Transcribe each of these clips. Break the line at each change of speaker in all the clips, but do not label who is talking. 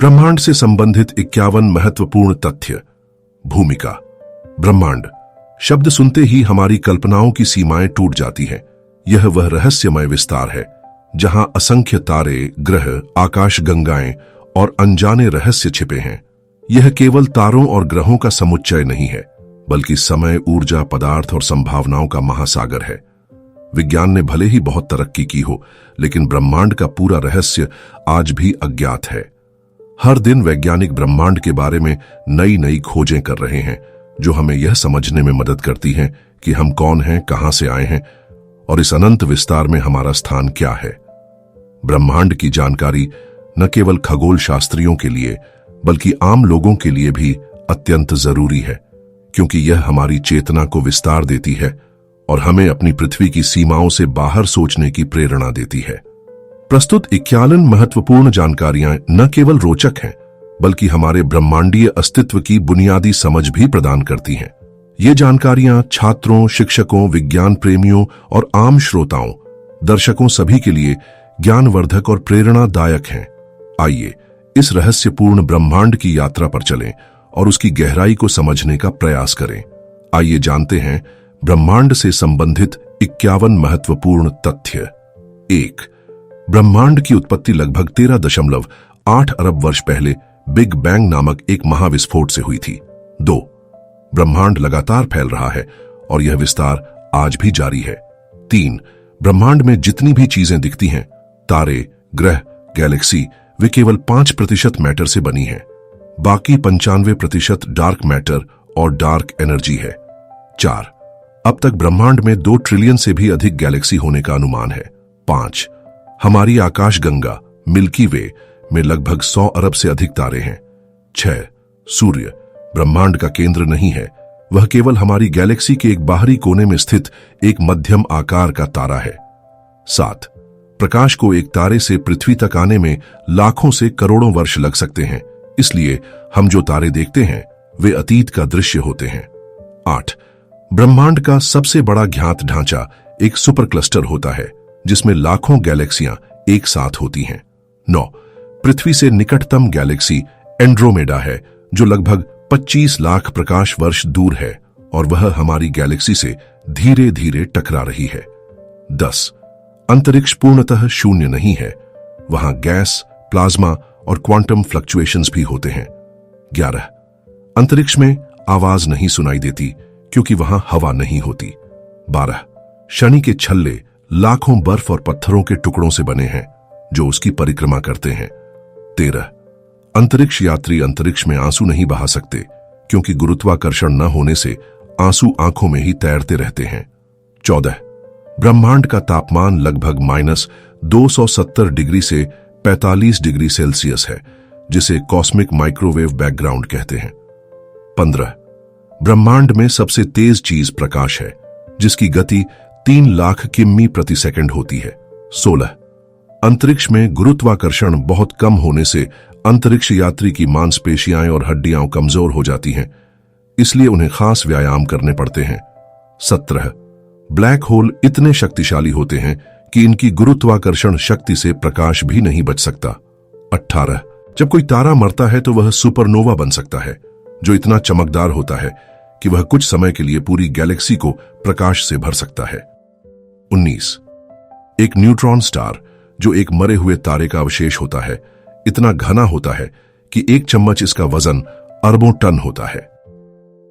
ब्रह्मांड से संबंधित 51 महत्वपूर्ण तथ्य। भूमिका। ब्रह्मांड शब्द सुनते ही हमारी कल्पनाओं की सीमाएं टूट जाती हैं। यह वह रहस्यमय विस्तार है जहां असंख्य तारे, ग्रह, आकाशगंगाएं और अनजाने रहस्य छिपे हैं। यह केवल तारों और ग्रहों का समुच्चय नहीं है, बल्कि समय, ऊर्जा, पदार्थ और संभावनाओं का महासागर है। विज्ञान ने भले ही बहुत तरक्की की हो, लेकिन ब्रह्मांड का पूरा रहस्य आज भी अज्ञात है। हर दिन वैज्ञानिक ब्रह्मांड के बारे में नई नई खोजें कर रहे हैं, जो हमें यह समझने में मदद करती हैं कि हम कौन हैं, कहां से आए हैं और इस अनंत विस्तार में हमारा स्थान क्या है। ब्रह्मांड की जानकारी न केवल खगोल शास्त्रियों के लिए, बल्कि आम लोगों के लिए भी अत्यंत जरूरी है, क्योंकि यह हमारी चेतना को विस्तार देती है और हमें अपनी पृथ्वी की सीमाओं से बाहर सोचने की प्रेरणा देती है। प्रस्तुत 51 महत्वपूर्ण जानकारियां न केवल रोचक हैं, बल्कि हमारे ब्रह्मांडीय अस्तित्व की बुनियादी समझ भी प्रदान करती हैं। ये जानकारियां छात्रों, शिक्षकों, विज्ञान प्रेमियों और आम श्रोताओं, दर्शकों सभी के लिए ज्ञानवर्धक और प्रेरणादायक हैं। आइए इस रहस्यपूर्ण ब्रह्मांड की यात्रा पर चलें और उसकी गहराई को समझने का प्रयास करें। आइए जानते हैं ब्रह्मांड से संबंधित 51 महत्वपूर्ण तथ्य। 1. ब्रह्मांड की उत्पत्ति लगभग 13.8 अरब वर्ष पहले बिग बैंग नामक एक महाविस्फोट से हुई थी। 2. ब्रह्मांड लगातार फैल रहा है और यह विस्तार आज भी जारी है। 3. ब्रह्मांड में जितनी भी चीजें दिखती हैं, तारे, ग्रह, गैलेक्सी, वे केवल 5% मैटर से बनी हैं। बाकी 95% डार्क मैटर और डार्क एनर्जी है। 4. अब तक ब्रह्मांड में 2 ट्रिलियन से भी अधिक गैलेक्सी होने का अनुमान है। 5. हमारी आकाशगंगा मिल्की वे में लगभग 100 अरब से अधिक तारे हैं। 6. सूर्य ब्रह्मांड का केंद्र नहीं है, वह केवल हमारी गैलेक्सी के एक बाहरी कोने में स्थित एक मध्यम आकार का तारा है। 7. प्रकाश को एक तारे से पृथ्वी तक आने में लाखों से करोड़ों वर्ष लग सकते हैं, इसलिए हम जो तारे देखते हैं वे अतीत का दृश्य होते हैं। 8. ब्रह्मांड का सबसे बड़ा ज्ञात ढांचा एक सुपर क्लस्टर होता है, जिसमें लाखों गैलेक्सियां एक साथ होती हैं। 9. पृथ्वी से निकटतम गैलेक्सी एंड्रोमेडा है, जो लगभग 25 लाख प्रकाश वर्ष दूर है और वह हमारी गैलेक्सी से धीरे धीरे टकरा रही है। 10. अंतरिक्ष पूर्णतः शून्य नहीं है, वहां गैस, प्लाज्मा और क्वांटम फ्लक्चुएशंस भी होते हैं। 11. अंतरिक्ष में आवाज नहीं सुनाई देती क्योंकि वहां हवा नहीं होती। 12. शनि के छल्ले लाखों बर्फ और पत्थरों के टुकड़ों से बने हैं जो उसकी परिक्रमा करते हैं। 13. अंतरिक्ष यात्री अंतरिक्ष में आंसू नहीं बहा सकते क्योंकि गुरुत्वाकर्षण न होने से आंसू आंखों में ही तैरते रहते हैं। 14. ब्रह्मांड का तापमान लगभग -270 डिग्री से 45 डिग्री सेल्सियस है, जिसे कॉस्मिक माइक्रोवेव बैकग्राउंड कहते हैं। 15. ब्रह्मांड में सबसे तेज चीज प्रकाश है, जिसकी गति 3 लाख किमी प्रति सेकंड होती है। 16. अंतरिक्ष में गुरुत्वाकर्षण बहुत कम होने से अंतरिक्ष यात्री की मांसपेशियां और हड्डियां कमजोर हो जाती हैं, इसलिए उन्हें खास व्यायाम करने पड़ते हैं। 17. ब्लैक होल इतने शक्तिशाली होते हैं कि इनकी गुरुत्वाकर्षण शक्ति से प्रकाश भी नहीं बच सकता। 18. जब कोई तारा मरता है तो वह सुपरनोवा बन सकता है, जो इतना चमकदार होता है कि वह कुछ समय के लिए पूरी गैलेक्सी को प्रकाश से भर सकता है। 19. एक न्यूट्रॉन स्टार, जो एक मरे हुए तारे का अवशेष होता है, इतना घना होता है कि एक चम्मच इसका वजन अरबों टन होता है।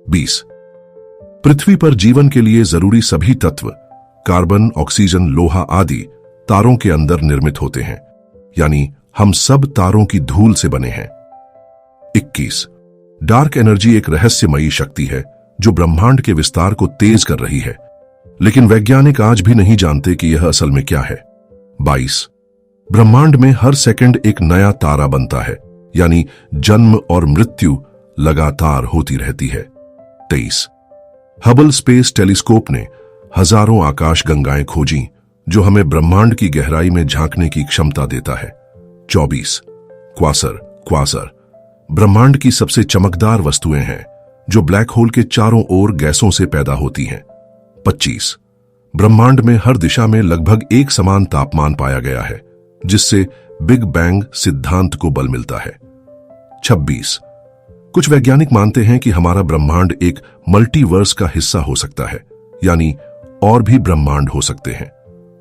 20. पृथ्वी पर जीवन के लिए जरूरी सभी तत्व, कार्बन, ऑक्सीजन, लोहा आदि तारों के अंदर निर्मित होते हैं, यानी हम सब तारों की धूल से बने हैं। 21. डार्क एनर्जी एक रहस्यमयी शक्ति है जो ब्रह्मांड के विस्तार को तेज कर रही है, लेकिन वैज्ञानिक आज भी नहीं जानते कि यह असल में क्या है। 22. ब्रह्मांड में हर सेकंड एक नया तारा बनता है, यानी जन्म और मृत्यु लगातार होती रहती है। 23. हबल स्पेस टेलीस्कोप ने हजारों आकाशगंगाएं खोजी, जो हमें ब्रह्मांड की गहराई में झांकने की क्षमता देता है। 24. क्वासर ब्रह्मांड की सबसे चमकदार वस्तुएं हैं, जो ब्लैक होल के चारों ओर गैसों से पैदा होती हैं। 25. ब्रह्मांड में हर दिशा में लगभग एक समान तापमान पाया गया है, जिससे बिग बैंग सिद्धांत को बल मिलता है। 26 कुछ वैज्ञानिक मानते हैं कि हमारा ब्रह्मांड एक मल्टीवर्स का हिस्सा हो सकता है, यानी और भी ब्रह्मांड हो सकते हैं।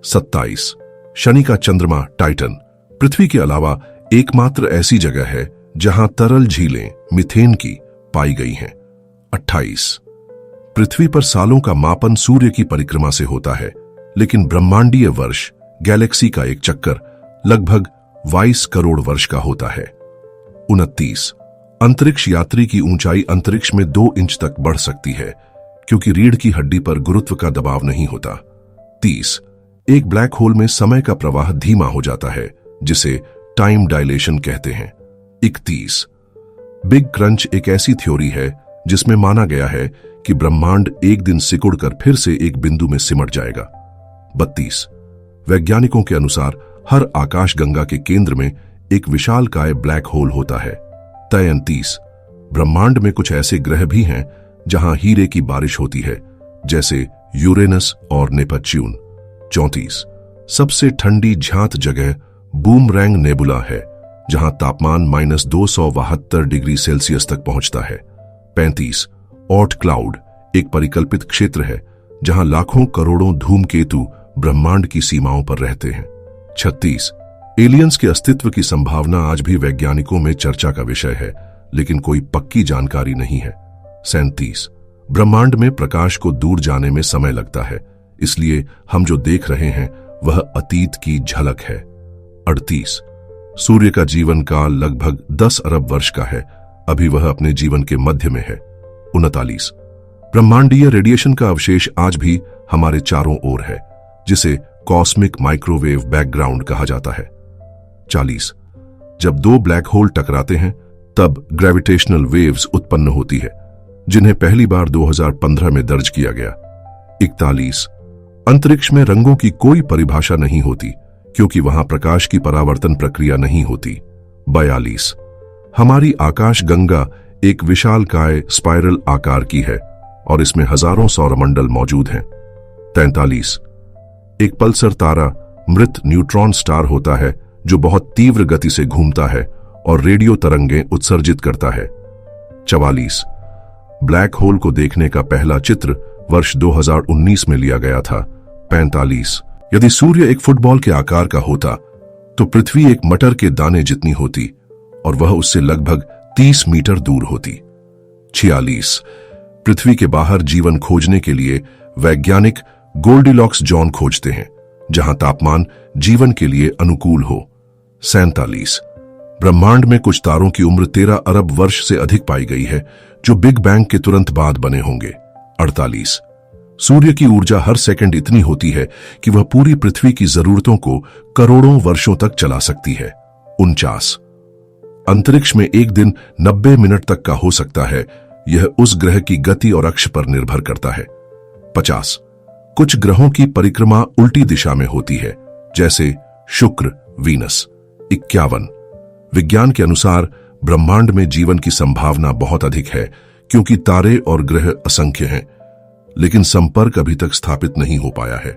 27 शनि का चंद्रमा टाइटन पृथ्वी के अलावा एकमात्र ऐसी जगह है जहां तरल झीलें मीथेन की पाई गई हैं। 28 पृथ्वी पर सालों का मापन सूर्य की परिक्रमा से होता है, लेकिन ब्रह्मांडीय वर्ष गैलेक्सी का एक चक्कर लगभग 22 करोड़ वर्ष का होता है। 29 अंतरिक्ष यात्री की ऊंचाई अंतरिक्ष में 2 इंच तक बढ़ सकती है, क्योंकि रीढ़ की हड्डी पर गुरुत्व का दबाव नहीं होता। 30 एक ब्लैक होल में समय का प्रवाह धीमा हो जाता है, जिसे टाइम डायलेशन कहते हैं। 31 बिग क्रंच एक ऐसी थ्योरी है जिसमें माना गया है कि ब्रह्मांड एक दिन सिकुड़कर फिर से एक बिंदु में सिमट जाएगा। 32 वैज्ञानिकों के अनुसार हर आकाशगंगा के केंद्र में एक विशालकाय ब्लैक होल होता है। 33 ब्रह्मांड में कुछ ऐसे ग्रह भी हैं जहां हीरे की बारिश होती है, जैसे यूरेनस और नेपच्यून। 34 सबसे ठंडी झांत जगह बूमरैंग नेबुला है, जहां तापमान -272 डिग्री सेल्सियस तक पहुंचता है। 35 ऑर्ट क्लाउड एक परिकल्पित क्षेत्र है जहां लाखों करोड़ों धूमकेतु ब्रह्मांड की सीमाओं पर रहते हैं। 36 एलियंस के अस्तित्व की संभावना आज भी वैज्ञानिकों में चर्चा का विषय है, लेकिन कोई पक्की जानकारी नहीं है। 37 ब्रह्मांड में प्रकाश को दूर जाने में समय लगता है, इसलिए हम जो देख रहे हैं वह अतीत की झलक है। 38 सूर्य का जीवन काल लगभग 10 अरब वर्ष का है, अभी वह अपने जीवन के मध्य में है। 39 ब्रह्मांडीय रेडिएशन का अवशेष आज भी हमारे चारों ओर है, जिसे कॉस्मिक माइक्रोवेव बैकग्राउंड कहा जाता है। 40 जब 2 ब्लैक होल टकराते हैं तब ग्रेविटेशनल वेव्स उत्पन्न होती है, जिन्हें पहली बार 2015 में दर्ज किया गया। 41 अंतरिक्ष में रंगों की कोई परिभाषा नहीं होती, क्योंकि वहां प्रकाश की परावर्तन प्रक्रिया नहीं होती। 42 हमारी आकाश गंगा एक विशालकाय स्पाइरल आकार की है और इसमें हजारों सौरमंडल मौजूद हैं। 43 एक पल्सर तारा मृत न्यूट्रॉन स्टार होता है जो बहुत तीव्र गति से घूमता है और रेडियो तरंगें उत्सर्जित करता है। 44 ब्लैक होल को देखने का पहला चित्र वर्ष 2019 में लिया गया था। 45 यदि सूर्य एक फुटबॉल के आकार का होता तो पृथ्वी एक मटर के दाने जितनी होती और वह उससे लगभग 30 मीटर दूर होती। 46 पृथ्वी के बाहर जीवन खोजने के लिए वैज्ञानिक गोल्डीलॉक्स जोन खोजते हैं, जहां तापमान जीवन के लिए अनुकूल हो। 47 ब्रह्मांड में कुछ तारों की उम्र 13 अरब वर्ष से अधिक पाई गई है, जो बिग बैंग के तुरंत बाद बने होंगे। 48 सूर्य की ऊर्जा हर सेकंड इतनी होती है कि वह पूरी पृथ्वी की जरूरतों को करोड़ों वर्षों तक चला सकती है। 49 अंतरिक्ष में एक दिन 90 मिनट तक का हो सकता है, यह उस ग्रह की गति और अक्ष पर निर्भर करता है। 50 कुछ ग्रहों की परिक्रमा उल्टी दिशा में होती है, जैसे शुक्र वीनस। 51 विज्ञान के अनुसार ब्रह्मांड में जीवन की संभावना बहुत अधिक है, क्योंकि तारे और ग्रह असंख्य हैं, लेकिन संपर्क अभी तक स्थापित नहीं हो पाया है।